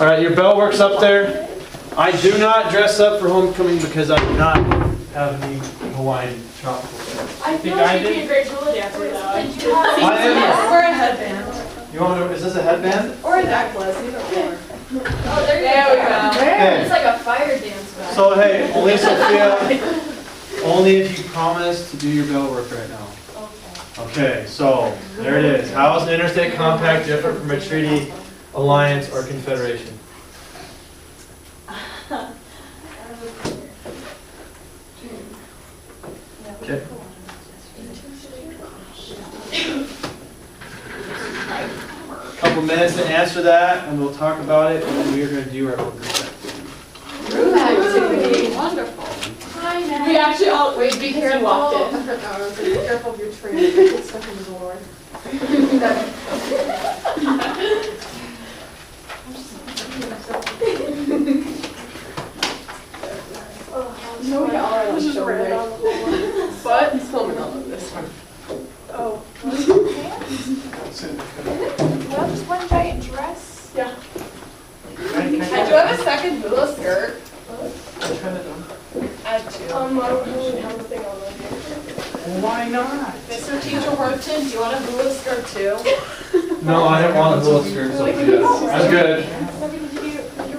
All right, your bell works up there. I do not dress up for homecoming because I do not have any Hawaiian tropical wear. I feel like you'd be a great Julie dancer though. I am. Or a headband. You want to? Is this a headband? Or a necklace, either or. Oh, there we go. Okay. It's like a fire dance bag. So hey, only Sophia, only if you promise to do your bell work right now. Okay, so there it is. How is an interstate compact different from a treaty, alliance, or confederation? Okay. Couple minutes to answer that, and we'll talk about it, and then we are going to do our own group activity. Group activity. Wonderful. Hi, we actually all, wait, be careful. Walked in. Be careful of your tree. Get stuck in the door. No, we all are like so red. What? He's filming all of this one. Oh. Well, just one giant dress. Yeah. I do have a second hula skirt. Add two. I don't really have a thing on my hair. Why not? Mr. Teacher Horton, do you want a hula skirt too? No, I didn't want a little skirt, Sophia. I'm good.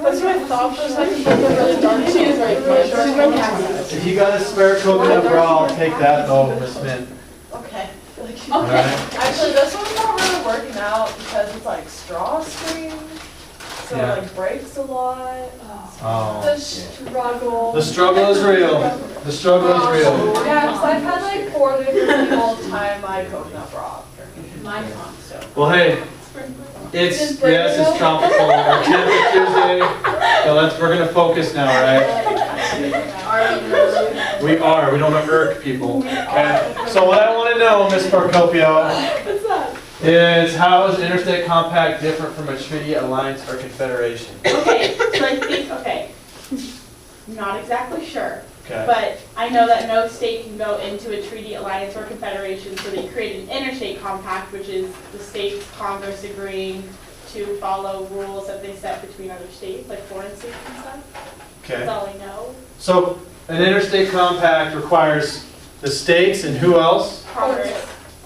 That's what I thought for a second, but they're really dark. She is very pretty. She's very happy. If you got a spare coconut bra, I'll take that though, Miss Mint. Okay. All Okay. right. Actually, this one's not really working out because it's like straw screen. So Yeah. it like breaks a lot. Oh. The struggle. The struggle is real. The struggle is real. Yeah, because I've had like 4 different people tie my coconut bra. Mine not, so. Well, hey, it's tropical. Our temperature's so we're gonna focus now, right? We are. We don't irk people. Okay. So what I want to know, Miss Procopio, What's that? is how is an interstate compact different from a treaty, alliance, or confederation? Okay, so I think, not exactly sure, Okay. but I know that no state can go into a treaty, alliance, or confederation, so they create an interstate compact, which is the states, Congress agreeing to follow rules that they set between other states, like foreign states and stuff. Okay. That's all I know. So an interstate compact requires the states and who else? Congress.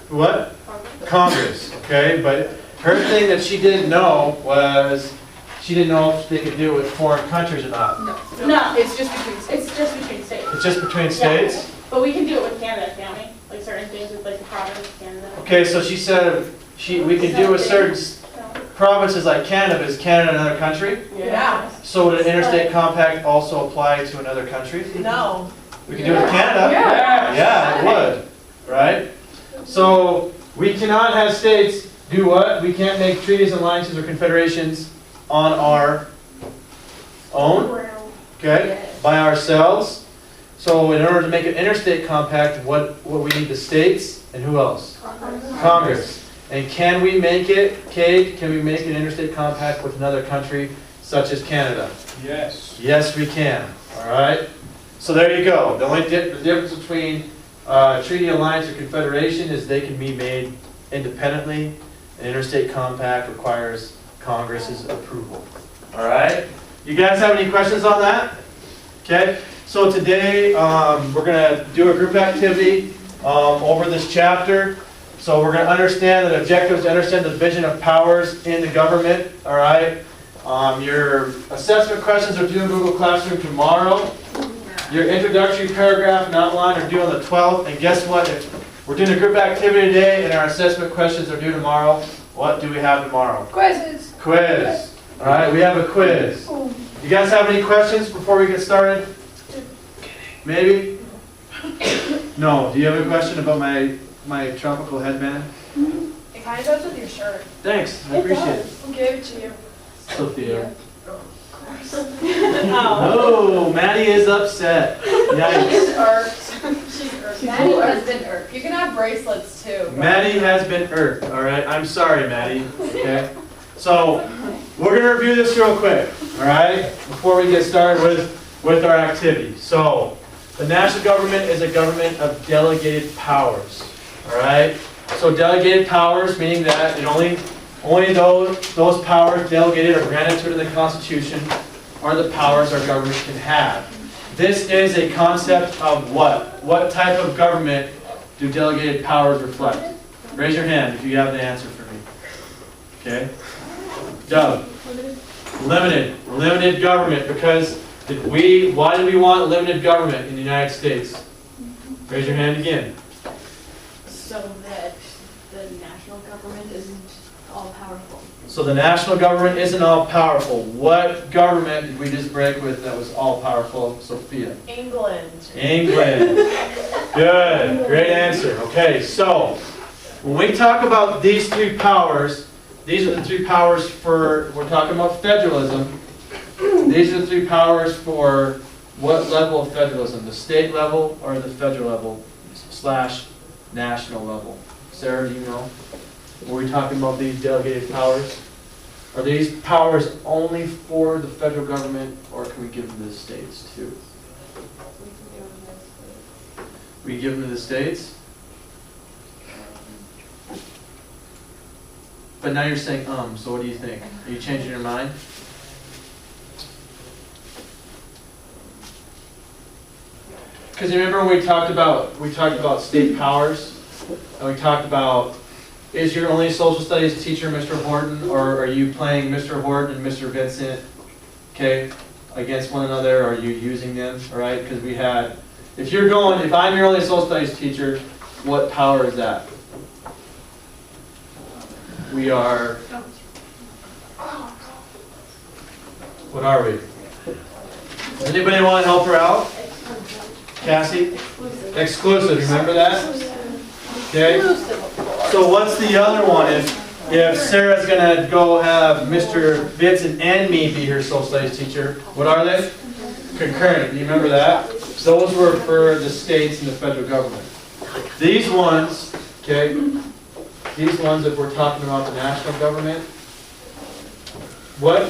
What? Congress. Congress, okay, but her thing that she didn't know was, she didn't know if they could do it with foreign countries or not. No, It's just between states. it's just between states. It's just between states? But we can do it with Canada, can't we? Like certain things with like the province of Canada. Okay, so she said, we can do with certain provinces like Canada, is Canada another country? Yeah. So would an interstate compact also apply to another country? No. We can do it with Canada? Yeah. Yeah, it would, right? So we cannot have states do what? We can't make treaties, alliances, or confederations on our own, okay, by ourselves. So in order to make an interstate compact, what we need the states and who else? Congress. And can we make it, Kate, can we make an interstate compact with another country such as Canada? Yes. Yes, we can, all right? So there you go. The only the difference between treaty, alliance, or confederation is they can be made independently. An interstate compact requires Congress's approval. All right? You guys have any questions on that? Okay. So today we're going to do a group activity over this chapter. So we're going to understand that objectives to understand the division of powers in the government. All right. Your assessment questions are due in Google Classroom tomorrow. Your introductory paragraph and outline are due on the 12th. And guess what? If we're doing a group activity today and our assessment questions are due tomorrow, what do we have tomorrow? Quizzes. Quiz. All right, we have a quiz. You guys have any questions before we get started? Maybe? No. Do you have a question about my tropical headband? It kind of goes with your shirt. Thanks. I appreciate it. I'll give it to you. Sophia. Oh. Oh, Maddie is upset. Yikes. She's irked. She's irked. Maddie has been irked. You can have bracelets too. but- Maddie has been irked, all right? I'm sorry, Maddie, okay? So, we're going to review this real quick, all right? Before we get started with our activity. So, the national government is a government of delegated powers, all right? So, delegated powers meaning that it only Only those powers delegated or granted to it in the Constitution are the powers our government can have. This is a concept of what? What type of government do delegated powers reflect? Raise your hand if you have the answer for me. Okay? Doug? Limited. Limited government, because why do we want limited government in the United States? Raise your hand again. So that the national government isn't all powerful. So the national government isn't all powerful. What government did we just break with that was all powerful, Sophia? England. England. Good. Great answer. Okay, so when we talk about these three powers, these are the three powers for, we're talking about federalism. These are the three powers for what level of federalism? The state level or the federal level / national level? Sarah, do you know? Were we talking about these delegated powers? Are these powers only for the federal government, or can we give them to the states too? We give them to the states? But now you're saying so what do you think? Are you changing your mind? Because you remember when we talked about state powers, and we talked about, is your only social studies teacher Mr. Horton, or are you playing Mr. Horton and Mr. Vincent, okay, against one another? Are you using them, all right? Because we had, if I'm your only social studies teacher, what power is that? We are, what are we? Does anybody want to help her out? Cassie? Exclusive, remember that? Okay? So what's the other one? If Sarah's going to go have Mr. Vincent and me be her social studies teacher, what are they? Concurrent. Do you remember that? Those were for the states and the federal government. These ones, okay, these ones, if we're talking about the national government, what?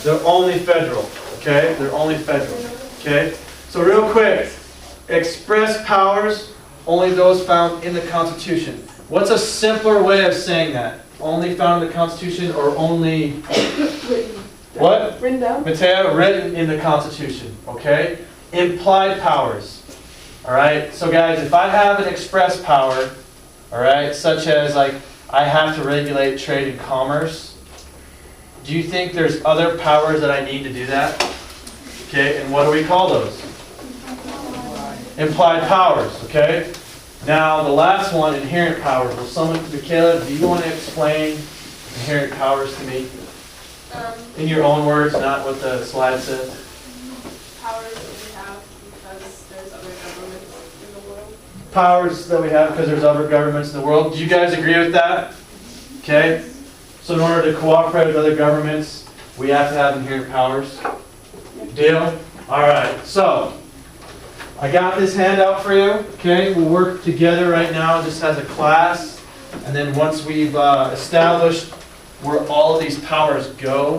They're only federal, okay? They're only federal, okay? So real quick, express powers, only those found in the Constitution. What's a simpler way of saying that? Only found in the Constitution, or only, what? Written down. Mateo, written in the Constitution, okay? Implied powers, all right? So guys, if I have an express power, all right, such as like I have to regulate trade and commerce, do you think there's other powers that I need to do that? Okay, and what do we call those? Implied powers, okay? Now the last one, inherent powers. Will someone, Michaela, do you want to explain inherent powers to me? In your own words, not what the slide says. Powers that we have because there's other governments in the world. Powers that we have because there's other governments in the world. Do you guys agree with that? Okay? So in order to cooperate with other governments, we have to have inherent powers. Deal? Alright, so I got this handout for you. Okay, we'll work together right now just as a class. And then once we've established where all of these powers go,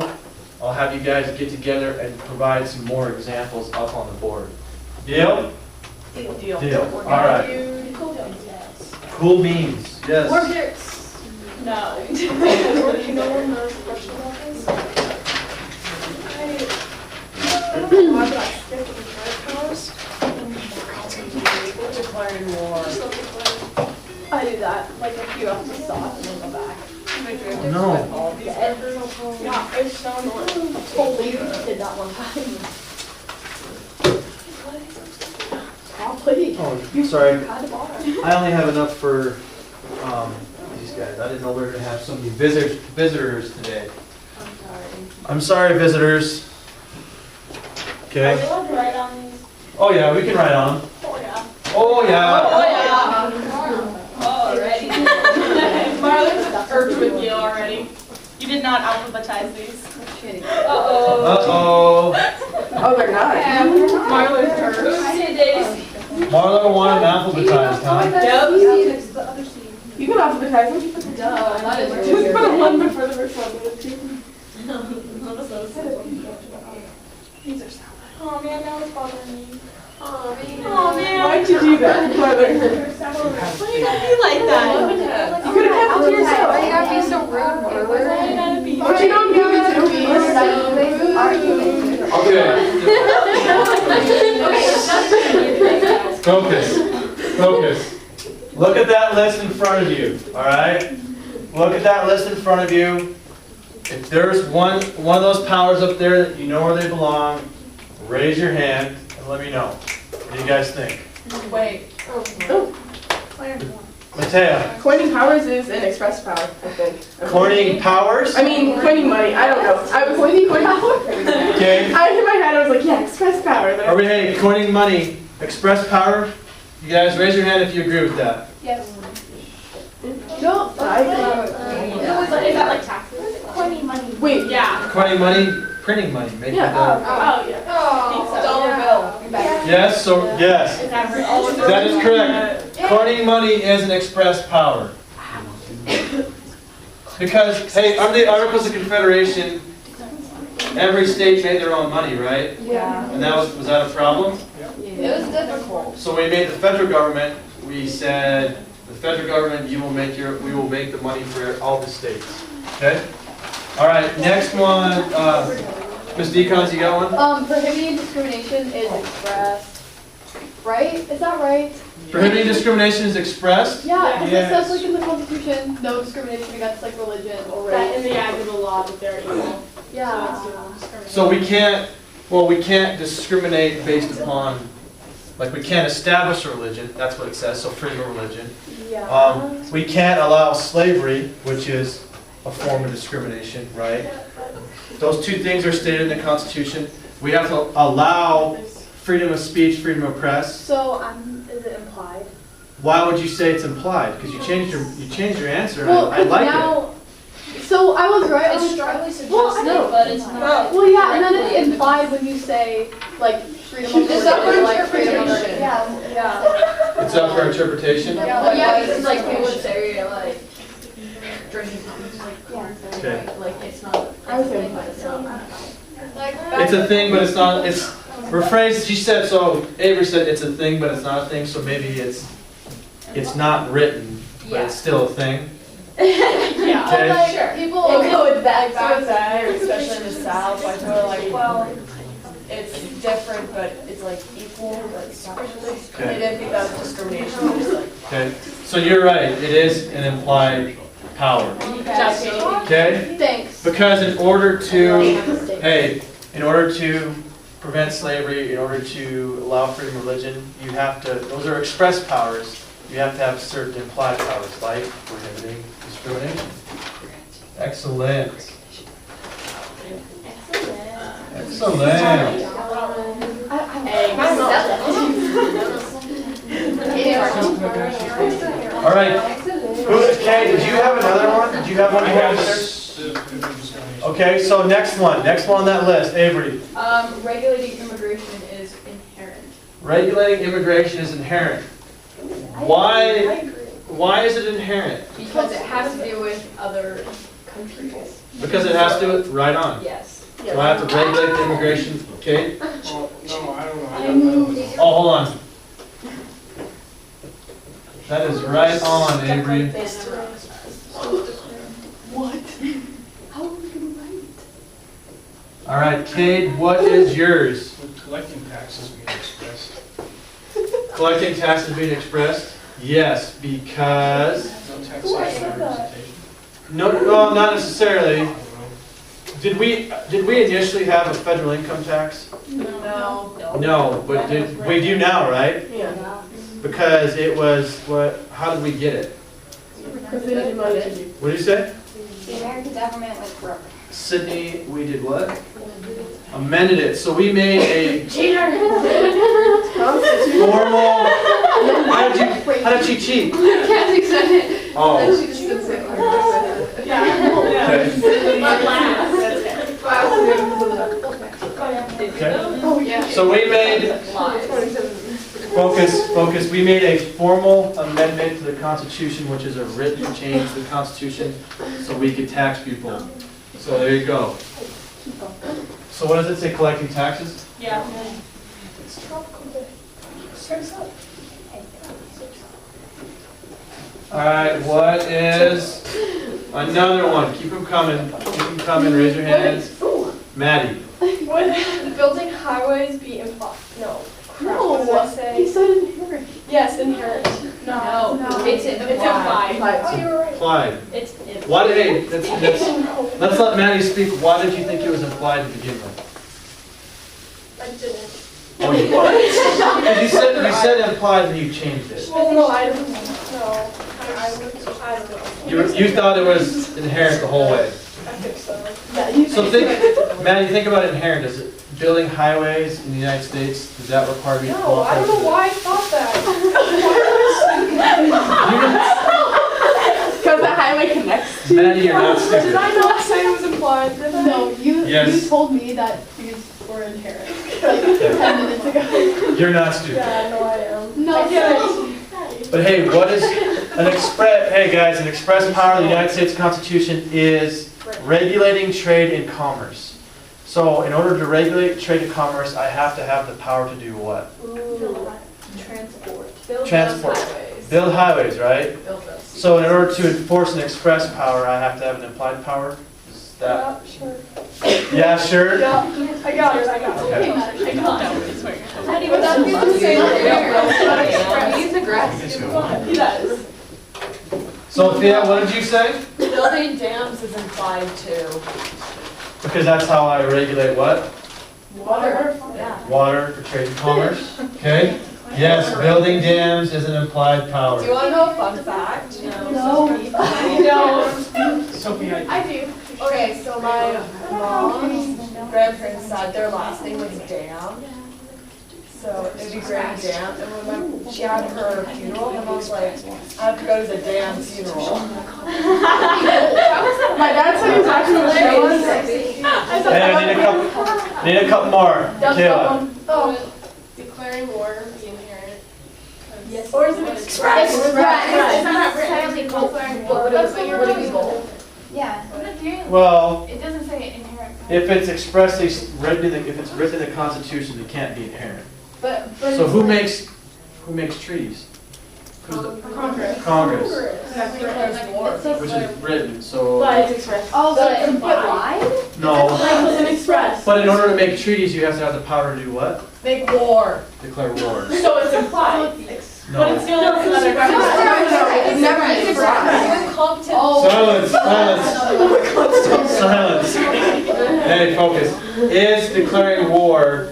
I'll have you guys get together and provide some more examples up on the board. Deal? Deal. Deal. Alright. Cool beans. Yes. More carrots. No. No one knows a question about this? Why did I skip the inherent powers? Declaring war. I do that. Like a few have to stop and then go back. No. Yeah, it's so annoying. Totally did that one time. Probably. Oh, sorry. Kind of are. I only have enough for these guys. I didn't know we were going to have so many visitors today. I'm sorry. I'm sorry, visitors. Are we Okay. allowed to write on these? Oh yeah, we can write on them. Oh, yeah. Oh yeah. Oh, already. Marlon's irked with you already. You did not alphabetize these. Uh-oh. Uh-oh. Oh, they're not. Marlon's irked. Marlo wanted alphabetized, huh? Yep. You can alphabetize them. Duh, that is Just weird. put a one before the first one. These are sound. Oh man, now it's bothering me. Oh, man. Oh man. Why'd you do that, brother? Why do you gotta be like that? You could have Why you gotta be so rude, Marla? But you don't give it to me. Okay. Focus. Look at that list in front of you, all right? Look at that list in front of you. If there's one of those powers up there that you know where they belong, raise your hand and let me know. What do you guys think? Wait. Mateo, Coining powers is an express power, I think. coining powers? I mean, coining money. I don't know. I was coining power. Okay. I in my head I was like, yeah, express power. Are we, hey, coining money, express power? You guys raise your hand if you agree with that. Yes. No. Is that like taxes? Coining money. Wait. Yeah. Coining money, printing money, making Yeah. the- Oh, yeah. Oh. Dollar Yes, so, yes. Is that right? That is correct. Coining money is an express power. Because, hey, under the Articles of Confederation, every state made their own money, right? Yeah. And that was that a problem? It was difficult. So we made the federal government, we said, the federal government, we will make the money for all the states. Okay? All right, next one, Ms. Decons, you got one? Prohibiting discrimination is expressed, right? Is that right? Prohibiting discrimination is expressed? Yeah, because it says Yes. like in the Constitution, no discrimination against like religion or That in race. the act of the law that they're equal. Yeah. So we can't discriminate based upon, like we can't establish a religion, that's what it says, so freedom of religion. Yeah. We can't allow slavery, which is a form of discrimination, right? Those two things are stated in the Constitution. We have to allow freedom of speech, freedom of press. So is it implied? Why would you say it's implied? Because you changed your answer, and Well, I like it. now, so I was right. It's strongly Well, I suggested, know. but it's not. Well, yeah, and then it's implied when you say like freedom of It's up for religion, like freedom of interpretation. yeah. It's up for interpretation? Well, yeah, because like people people would would say like drinking fountains, Okay. like it's not. I was saying but it's not. It's a thing, but it's not, it's, rephrased, she said, so Avery said it's a thing, but it's not a thing, so maybe it's not written, but it's still a thing. Yeah. Okay. But like people. It could Back then, especially in the South, like we're like, well, it's different, but it's like equal, but it's not really. They Okay. didn't think that was discrimination. They just like, Okay, so you're right, it is an implied power, Just okay? Thanks. Because in order to, in order to prevent slavery, in order to allow freedom of religion, you have to, those are express powers, you have to have certain implied powers, like prohibiting discrimination. Excellent. Excellent. All right. Kay, did you have another one? Did you have one? you wanted to- Okay, so next one on that list, Avery. Regulating immigration is inherent. Regulating immigration is inherent. Why is it inherent? Because it has to do with other countries. Because it has to, right on. Yes. Do I have to regulate the immigration, Kate? Well, no, I don't know. Oh, hold on. That is right on, Avery. How are we gonna write? All right, Kate, what is yours? With collecting taxes being expressed, Collecting taxes being expressed? Yes, because, no taxation or representation. no, well, not necessarily. I don't know. Did we initially have a federal income tax? no. No, but we do now, right? Yeah. Because it was, how did we get it? Because they didn't want to do. What did you say? The American government was corrupt. Sydney, we did what? Amended it, so we made a formal, how did you cheat? Cassie said it. Oh, She just didn't say it. okay, okay. Oh, yeah. So we made, focus, we made a formal amendment to the Constitution, which is a written change to the Constitution, so we could tax people. So there you go. So what does it say, collecting taxes? Yeah. Alright, what is another one? Keep them coming. Keep them coming. Raise your hands. Maddie. Would building highways be implied? No. No, What did I he say? said inherent. Yes, inherent. No, It's implied. Oh, you were right. Implied. It's Why did, hey, let's let Maddie speak. Why did you think it was implied to begin with? I didn't. Oh, you did. You said implied and you changed it. Well, no, I don't know. I don't know. You thought it was inherent the whole way. I think so. So think, Maddie, think about inherent. Is it building highways in the United States? Does that require me to No, I don't know why I thought that. Because the highway connects. Maddie, you're not Did stupid. I not say it was implied? No, you Yes. told me that these were inherent, like 10 minutes ago. You're not stupid. Yeah, no, I am. No, I get it. But hey, what is an express, hey guys, an express power of the United States Constitution is regulating trade and commerce. So in order to regulate trade and commerce, I have to have the power to do what? Transport. Transport. Build highways, right? So in order to enforce an express power, I have to have an implied power? Is that? Yeah, sure. Yeah, sure? Yeah, I got it, I got it. Okay. I got it. Would that be the same He's aggressive. He does. So Thea, what did you say? Building dams is implied too. Because that's how I regulate what? Water. Yeah. Water for trade and commerce. Okay? Yes, building dams is an implied power. Do you want to know a fun fact? No. No. Sophie, I do. Okay, so my mom's grandparents said their last name was Dam. So it'd be Granny Dam. And when she had her funeral, my mom's like, I have to go to the Dam funeral. My dad said he was actually Hey, I need a couple more. Kayla. Oh. Declaring war is inherent. Yes. Or is it express? Express. It's not Technically written. declaring But war. that's what you're doing. Yeah. Well, It doesn't say inherent. if it's expressly written, if it's written in the Constitution, it can't be inherent. But So who makes treaties? Who's the- Congress. Congress, Declares war. which is written, so, But it's expressed. Oh, so But it's implied. implied? no. Like was an express. But in order to make treaties, you have to have the power to do what? Make war. Declare war. So it's implied. But it's No. still another It's never expressed. You come to. Silence, silence. Silence. Hey, focus. Is declaring war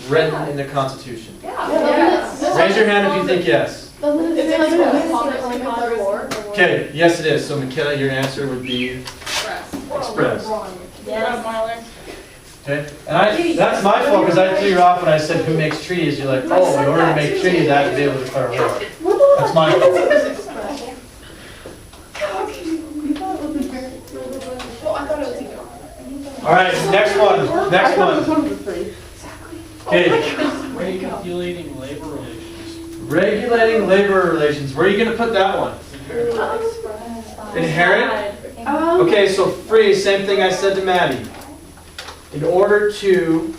written in the Constitution? Yeah. Raise your hand if you think yes. Doesn't it say like when we declare war? Okay, yes it is. So Michaela, your answer would be express. Yes. Okay, and that's my fault because I threw you off when I said who makes treaties. You're like, oh, in order to make treaties, I have to be able to declare war. That's my fault. Well, I thought it was equal. All right, next one. Next one. Okay, regulating labor relations. regulating labor relations. Where are you going to put that one? Inherent? Okay, so free, same thing I said to Maddie. In order to,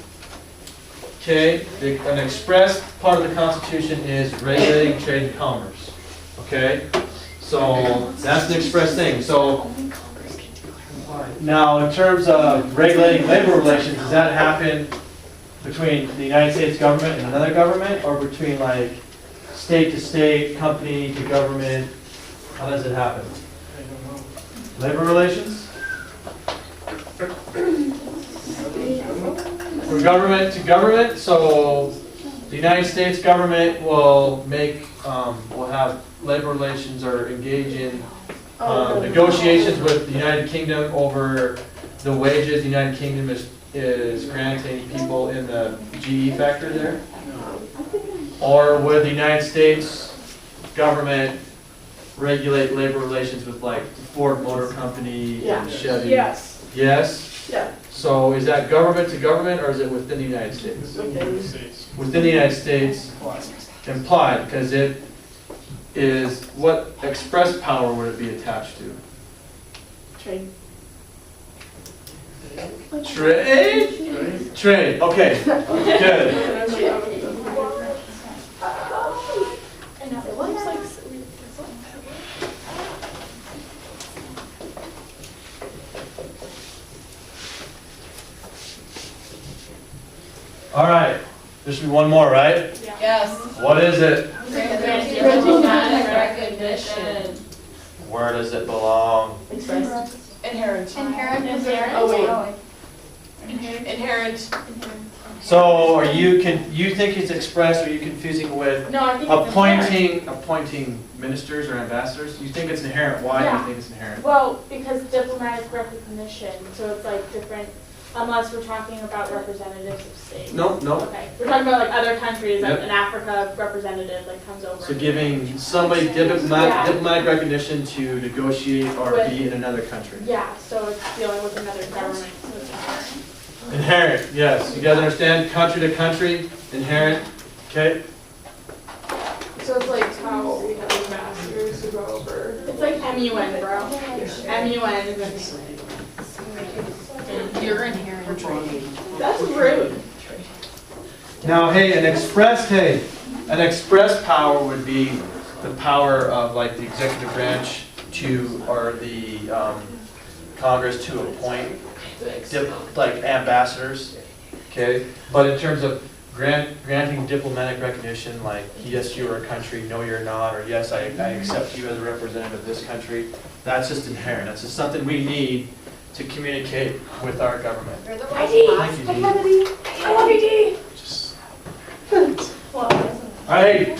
okay, an express part of the Constitution is regulating trade and commerce. Okay? So that's an express thing. So now in terms of regulating labor relations, does that happen between the United States government and another government, or between like state to state, company to government? How does it happen? I don't know. Labor relations? For government to government, so the United States government will make, will have labor relations or engage in negotiations with the United Kingdom over the wages the United Kingdom is granting people in the GE factory there? Or would the United States government regulate labor relations with like Ford Motor Company and Chevy? Yes. Yes? Yeah. So is that government to government or is it within the United States? Within the United States. Within the United States, implied, because it is, what express power would it be attached to? Trade. Trade? Trade, okay, good. All right, there should be one more, right? Yes. What is it? Grant diplomatic recognition. Where does it belong? Inherent. Inherent. Oh, wait. Inherent. So are you think it's expressed, or are you confusing with No, I think it's inherent. appointing ministers or ambassadors? You think it's inherent, why do Yeah. you think it's inherent? Well, because diplomatic recognition, so it's like different, unless we're talking about representatives of states. No. Okay, we're talking about like other countries, like Yep. an Africa representative like comes over. So giving somebody diplomatic recognition to negotiate or be in another country. Yeah, so it's dealing with another government, so it's inherent. Inherent, yes. You guys understand? Country to country, inherent, okay? So it's like how we have ambassadors who go over. It's like MUN, bro. MUN is You're inherent. That's rude. Now, hey, an express power would be the power of like the executive branch or the Congress to appoint like ambassadors, okay? But in terms of granting diplomatic recognition, like yes, you're a country, no, you're not, or yes, I accept you as a representative of this country, that's just inherent. That's just something we need to communicate with our government. Thank you, Dee. I love you, D. All right,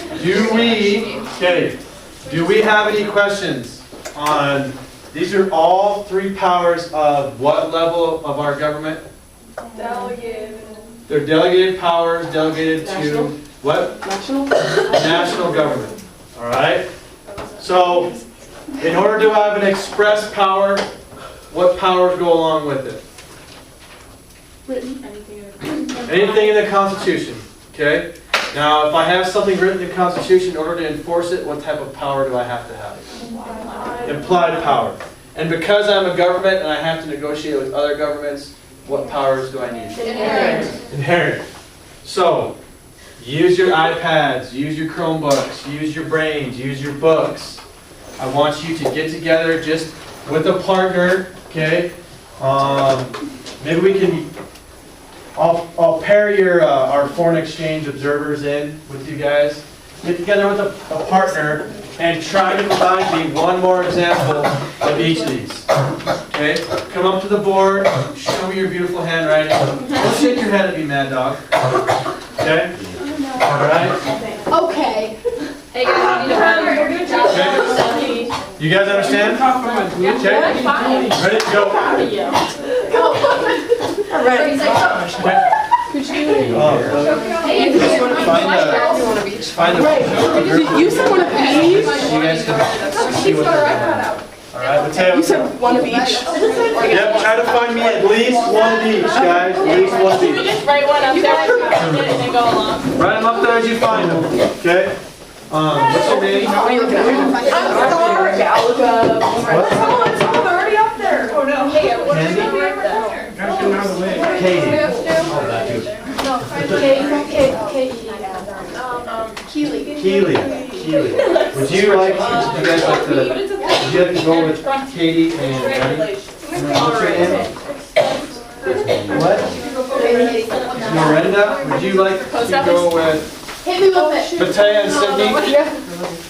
do we have any questions on, these are all three powers of what level of our government? Delegated. They're delegated powers, delegated National? to what? National? National government, all right? So, in order to have an express power, what powers go along with it? Anything in the Constitution, okay? Now, if I have something written in the Constitution, in order to enforce it, what type of power do I have to have? Implied power. And because I'm a government and I have to negotiate with other governments, what powers do I need? Inherent. Inherent. So, use your iPads, use your Chromebooks, use your brains, use your books. I want you to get together just with a partner, okay? Maybe we can, I'll pair our foreign exchange observers in with you guys. Get together with a partner and try to provide me one more example of each of these. Okay? Come up to the board, show me your beautiful handwriting. Don't shake your head at me, mad dog. Okay? Alright? Okay. Hey guys, You guys understand? Okay? Ready to go. Proud of you. Find the You said one of each? you guys can see what they're doing. Alright, Mateo. You said one of each? Yep, try to find me at least one of each, guys. At least one of Should we each. just write one up there as we find it and then go along? Write them up there as you find them, okay? What's your name? What are you looking at? I'm sorry, Galaga. What? Someone's already up there. Oh, no. Hey, what Candy? are you doing right now? Gotta get out of the way. Katie. Oh, that dude. Keely. Would you like to, you guys like to, would you like to go with Katie and Randy? What's your name? What? Miranda, would you like to go with hit me with it. Matea and Sydney?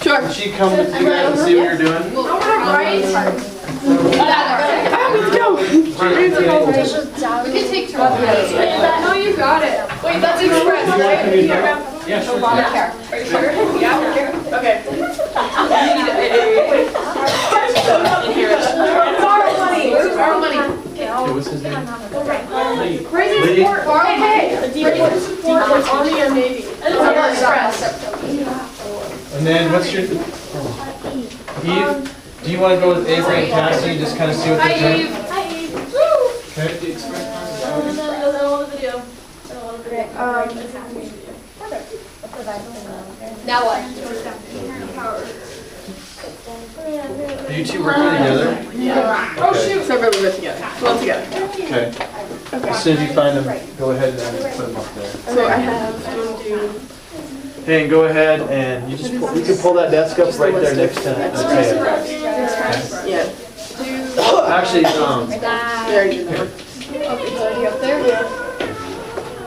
Sure. Would she come with you guys and see what you're doing? Let's go. We can take turns. No, you got it. Wait, that's express, right? Yeah, sure. Are you sure? Yeah. Okay. Borrow money. Borrow money. Okay, what's his name? Raise Lee? support. Borrow pay. Raise support with Army or Navy. Express. And then what's your, Eve, do you want to go with Avery and Cassie and just kind of see what Hi, they're doing? Eve. Okay. Now what? Are you two working together? Oh, shoot. So really good together. Well together. Okay. As soon as you find them, go ahead and put them up there. So I have to do. Hey, and go ahead and you just pull, you can pull that desk up right there next to Matea. Yeah. Actually, There you go. Okay, it's already up there?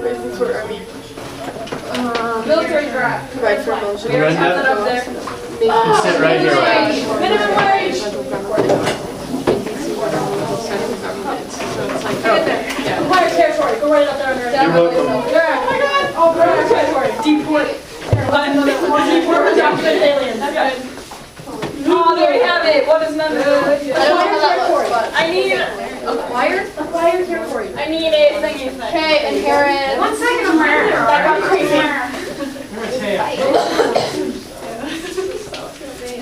Raise support Army. Provide for emotional. We already have that up there. You can sit right here. Minimum wage. Acquired territory, go right up there under. You're welcome. Oh my god, acquired territory, deport. Deport undocumented aliens. Oh, there we have it, what is number? Acquired territory. I need. Acquired territory. I need it. Okay, inherit. 1 second, I'm right there. That got crazy.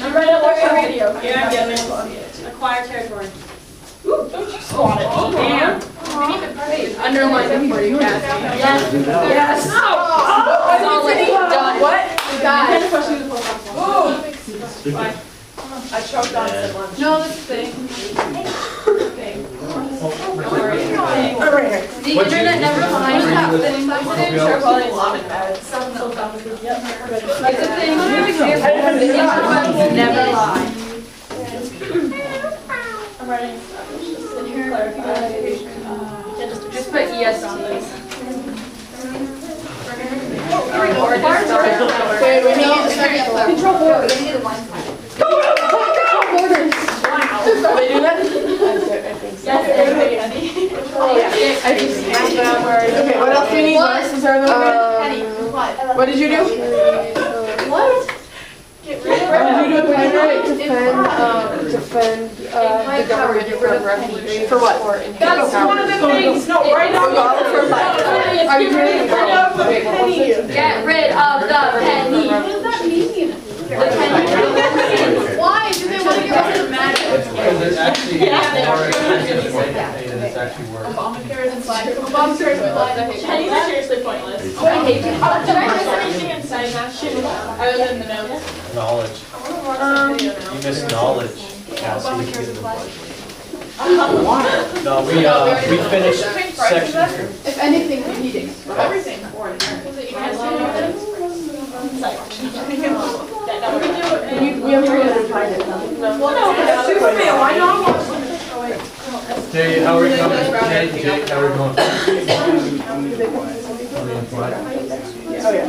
I'm ready to watch your video. Here, I'm getting it. Acquire territory. Ooh, don't you squat it. Oh, damn. Underline it for you, Cassie. Yes. Yes. Oh, done. What? Guys. Ooh. I choked on some lunch. No, this thing. The internet never finds that thing. It's It's a thing. The interwebs never lie. I'm writing. Just put ES on this. Wait, we need control board. We need a line. Control borders. Wow. Are they doing that? Yes, everybody. I just snapped that word. Okay, what else do you need? What did you do? What? Defend the government from refugees. For what? That's one of the things. No, right now. Are you ready? Get rid of the penny. What does that mean? The penny. Why do they want to get rid of the magic? Because it's actually more expensive to make a penny than it's actually worth. Obamacare and flag. Obamacare and flag. Pennies are seriously pointless. I hate you. Did I miss anything inside that shit? Other than the notes? Knowledge. You miss knowledge, Cassie. No, we finished section 2. If anything, we need it. Everything. Was it you guys? We have to find it. Well, no, Superman, why not? Jay, how are we coming? Jay, how are we going? Oh, yeah.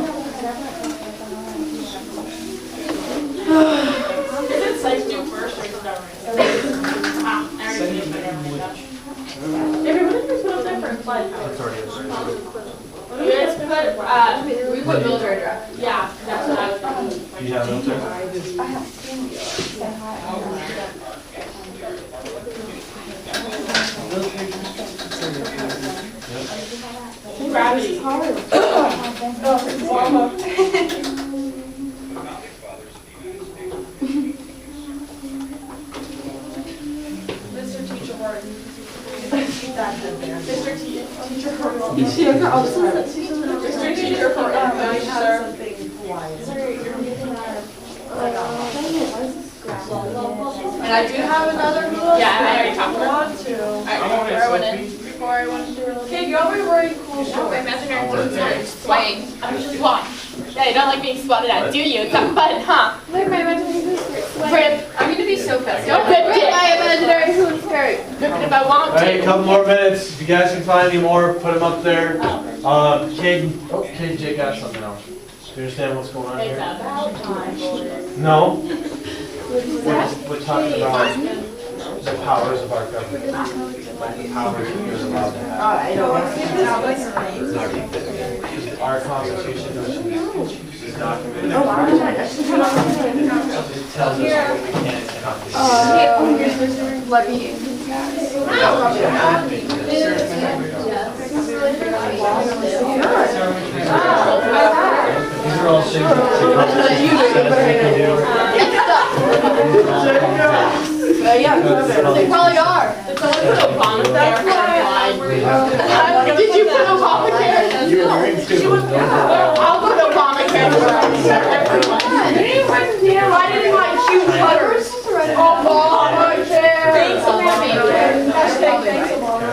Is it safe to do first or government? Ah, I already did government. Maybe what did we put up there for a flood? That's already You guys put, We put military draft. yeah, that's what I was thinking. Do you have those there? Gravity. Mr. Teacher Ward. Mr. Teacher Hurdle. Mr. Teacher for And I do have another rule. Yeah, I already talked about it. Before I went in. Before I went into. Okay, you always wearing cool shorts. My imaginary food swaying. Why? Yeah, you don't like being spotted at, do you? It's not fun, huh? Like my imaginary food. Rip. I'm gonna be so festive. Don't rip it. My imaginary food skirt. Rip it if I want All right, a to. couple more minutes. If you guys can find any more, put them up there. Caden, Jay got something else. Do you understand what's going on It's here? about time. No. We're talking about the powers of our government. Like the powers that you're allowed to have. I don't. Our constitution is documented. Oh, wow. It tells us what we can and cannot do. Let me income These are all things that the Constitution says we can do. They probably are. It's only put Obamacare for Did you put Obamacare? You were wearing two. I'll put Obamacare for everyone. Why didn't my cute letters? Obamacare. Thanks, Obamacare. Hashtag thanks, Obama.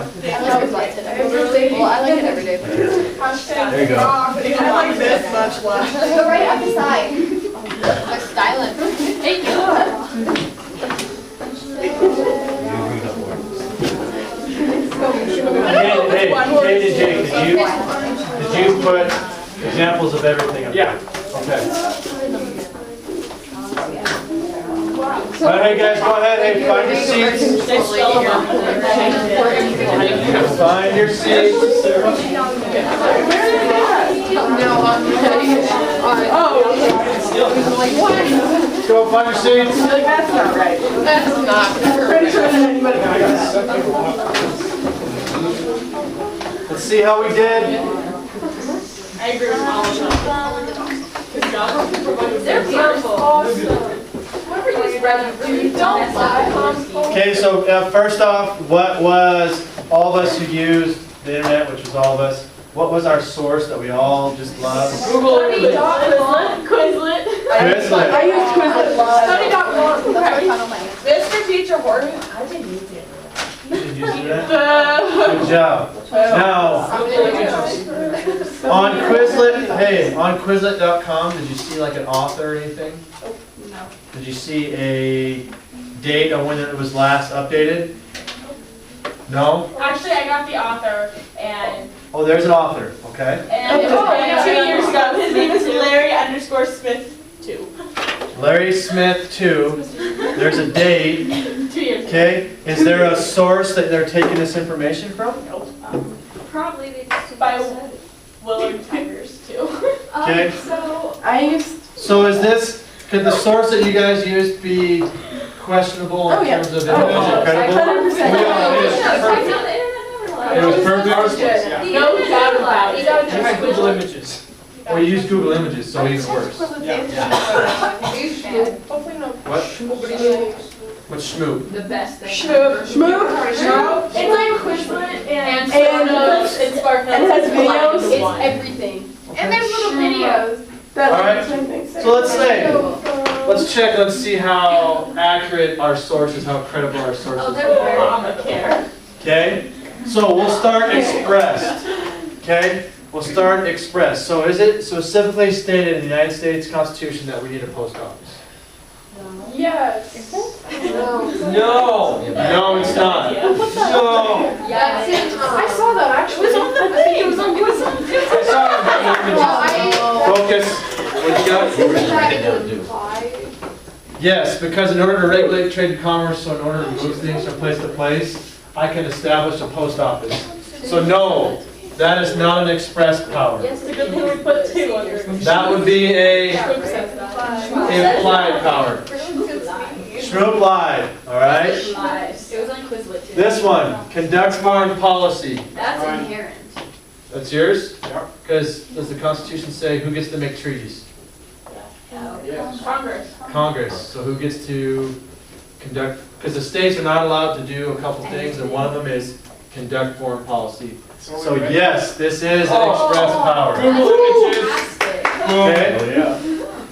Well, I like it every day. There you go. I like this much less. Go right up the side. Like styling. Thank you. Hey, Jake, did you put examples of everything up there? Yeah. All right, hey guys, go ahead, hey, find your seats. They're still on. Find your seats. Let's go, find your seats. That's not right. That's not. Pretty sure that anybody. Let's see how we did. I agree with all of them. Good job. They're beautiful. Whoever used Reddit, you don't lie. Okay, so first off, what was all of us who used the internet, which was all of us, what was our source that we all just loved? Google Quizlet. Quizlet. Quizlet. I used Quizlet Live. Study.com. Mr. Teacher Horton, I didn't use it. Did you do that? Good job. Now, on Quizlet, hey, on Quizlet.com, did you see like an author or anything? No. Did you see a date on when it was last updated? No? Actually, I got the author and Oh, there's an author, okay. it was 2 years ago. His name is Larry_Smith 2. Larry Smith 2, there's a date, 2 years ago. okay. Is there a source that they're taking this information from? Probably they just. By Willard Tigers too. Okay. So I used. So is this, could the source that you guys used be questionable in Oh, yeah. terms of it was credible? 100%. It was perfect? No doubt about it. I had Google Images. Or you used Google Images, so even worse. Hopefully no. What? What's Schmoop? The best thing. Schmoop. It's like Quizlet and And Sparknotes and Sparknotes. and it has videos. combined into one. It's everything. And there's little videos that All right. like the same thing. So let's say, let's check, let's see how accurate our source is, how credible our source Oh, is. they're very. Obamacare. Okay? So we'll start expressed. Okay? We'll start expressed. So is it specifically stated in the United States Constitution that we need a post office? Yes. No, it's not. No. Yeah. I saw that actually. It was on the thing. It was on I saw it. Focus. What you got? Yes, because in order to regulate trade and commerce, so in order to move things from place to place, I can establish a post office. So no, that is not an express power. It's a good thing we put 2 under. That would be a Cook says that. implied power. Schmoop lied, all right? It was on Quizlet too. This one, conduct foreign policy. That's inherent. That's yours? Because does the Constitution say who gets to make treaties? Congress. Congress. So who gets to conduct, because the states are not allowed to do a couple things, and one of them is conduct foreign policy. So yes, this is an express power. Okay?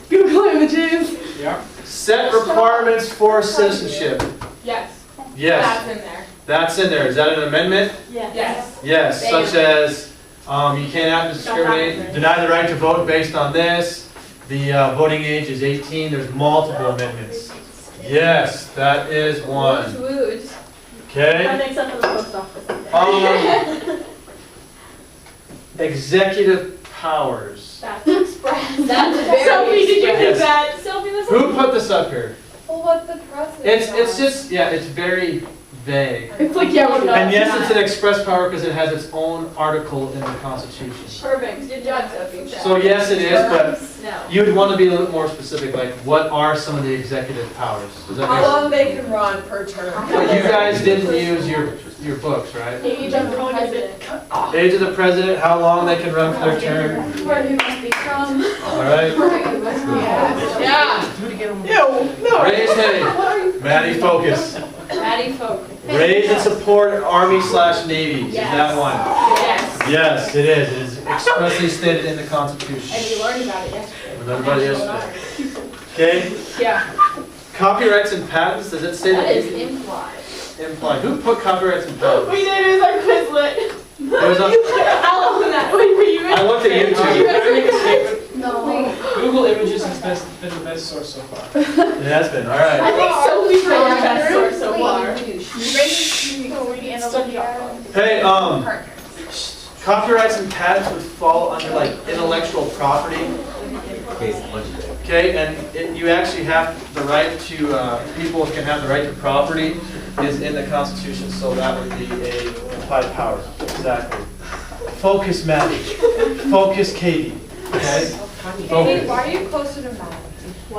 Google Images. Yeah. Set requirements for citizenship. Yes. Yes, That's in there. that's in there. Is that an amendment? Yes. Yes, such as you can't have to discriminate, deny the right to vote based on this. The voting age is 18. There's multiple amendments. Yes, that is one. Woot. Okay. Except for the post office. Executive powers. That's express. That's very. Sophie, did you Yes. get that? Sophie was. Who put this up here? Well, what the president. It's just, yeah, it's very vague. It's like, yeah, we're And yes, it's an express power because it has its own article in the Constitution. Perfect. Good job, Sophie. So yes, it is, but No. you would want to be a little more specific, like what are some of the executive powers? Does that How make sense? long they can run per term. But you guys didn't use your books, right? Age of the president. Age of the president, how long they can run for their term, Where he must be from. all right? Yeah. No. Raise, hey, Maddie, focus. Maddie Folk. Raise and support Army/Navy, is that one? Yes. Yes, it is. It is expressly stated in the And Constitution. we learned about it yesterday. With everybody else. Okay, Yeah. copyrights and patents, does it say That that? is implied. Implied. Who put copyrights and patents? We did, it was our Quizlet. It was on, How long that? Wait, were you? I looked at Can I YouTube. make a statement? No. Google Images has been the best source so far. It has been, all I right. think Sophie's been our best source so far. Hey, copyrights and patents would fall under like intellectual property. case of budget day. Okay, and you actually have the right to, people can have the right to property is in the Constitution, so that would be a implied power. Exactly. Focus, Maddie. Focus, Katie. Okay? Katie, Focus. why are you closer to Matt?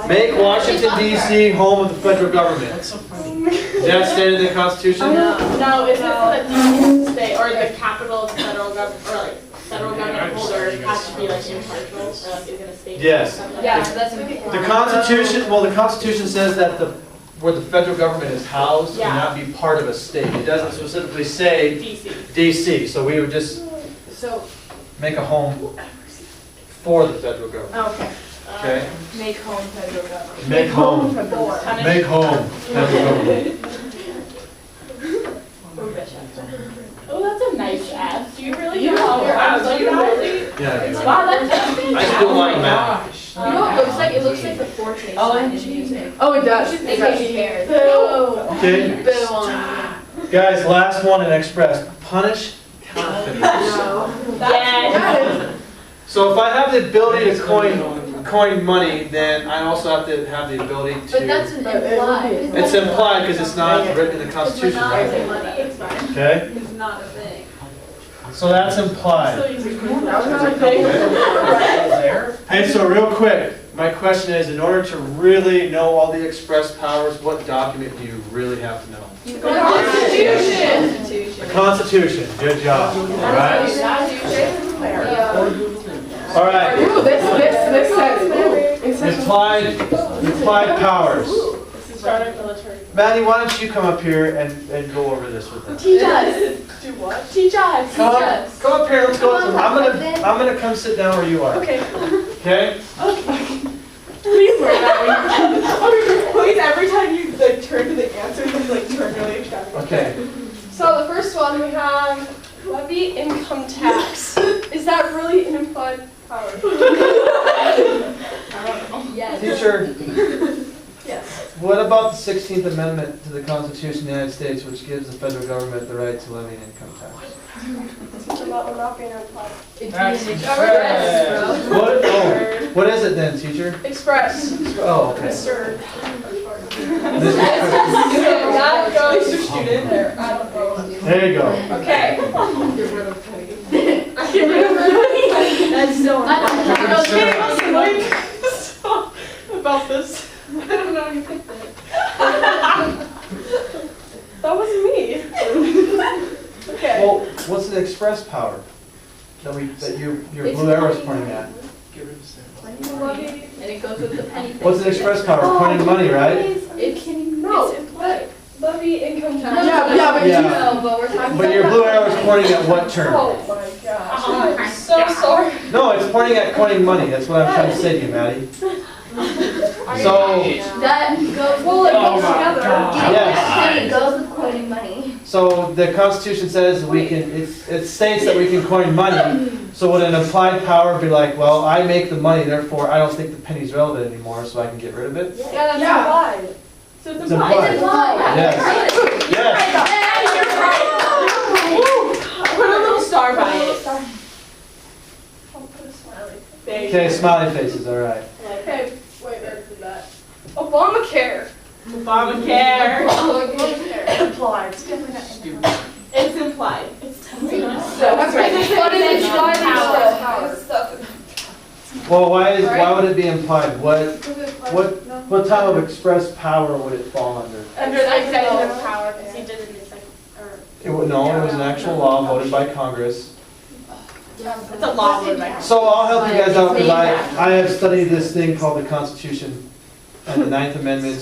Make Washington D.C. home of the federal government. That's so funny. Is that stated in the Constitution? No, it says that the state or the capital of the federal government, or like federal government holder has to be like impartial, or like is in a state. Yes. Yeah, that's The Constitution, well, the Constitution says that where the federal government is housed Yeah. cannot be part of a state. It doesn't specifically say DC. D.C., so we would just So, make a home for the federal government. okay, Okay? make home federal government. Make home. Make home federal government. Oh, that's a nice ass. Do you really know how your ass like that? Yeah, I do. Wow, that's I still like math. Gosh. You know what it looks like? It looks like the fortress. Oh, in and music. Oh, it does. They make hair. Okay, Boo. guys, last one in Express. Punish counterfeiters. Yes. So if I have the ability to coin money, then I also have to have the ability But that's to. an implied. It's implied because it's not written in the Constitution, right? It's fine. Okay? It's not a thing. So that's implied. That was not a thing. There. Hey, so real quick, my question is, in order to really know all the express powers, what document do you really have to know? Constitution. The Constitution, good job. All right? All right, Ooh, this says. implied powers. Start our military. Maddie, why don't you come up here and go over this with them? Teach us. Do what? Teach us. Come up here, let's go. I'm gonna come sit down where you are. Okay. Okay? Please learn that when you please, every time you like turn to the answer, you like turn really extravagant. Okay. So the first one we have levy income tax. Is that really an implied power? Yes. Teacher, Yes. what about the 16th Amendment to the Constitution of the United States, which gives the federal government the right to levy an income tax? It's not being implied. That's Express. What, what is it then, teacher? Express. Oh, okay. Mr. That goes to student there. I don't know. There you go. Okay. That's so Like, stop about this. I don't know who picked it. That wasn't me. Okay. Well, what's the express power that your blue arrow is pointing at? Get rid of Sarah. Levy. And it goes with the penny. What's an express power? Coining money, right? No. Levy income tax. Yeah. No, but we're talking But your blue arrow is pointing at what term? Oh my gosh. I'm so sorry. No, it's pointing at coining money. That's what I'm trying to say to you, Maddie. So, that goes. Well, it Oh goes my together. God. yes. It goes with coining money. So the Constitution says we can, it states that we can coin money. So would an applied power be like, well, I make the money, therefore I don't think the penny's relevant anymore, so I can get rid of it? Yeah, that's implied. So it's It's implied. implied. Yes. Yes. Put a little star by it. I'll put a smiley. There you Okay, go. smiley faces, all right. Okay, wait, where did that? Obamacare. Obamacare. Obamacare. Implied. It's implied. It's totally not. That's right. What is implied express power? Well, why would it be implied? What type of express power would it fall under? Under the executive power, because he did it in the second, or, It was an actual law voted by Congress. it's a law voted by Congress. So I'll help you guys out because I have studied this thing called the Constitution and the 9th Amendment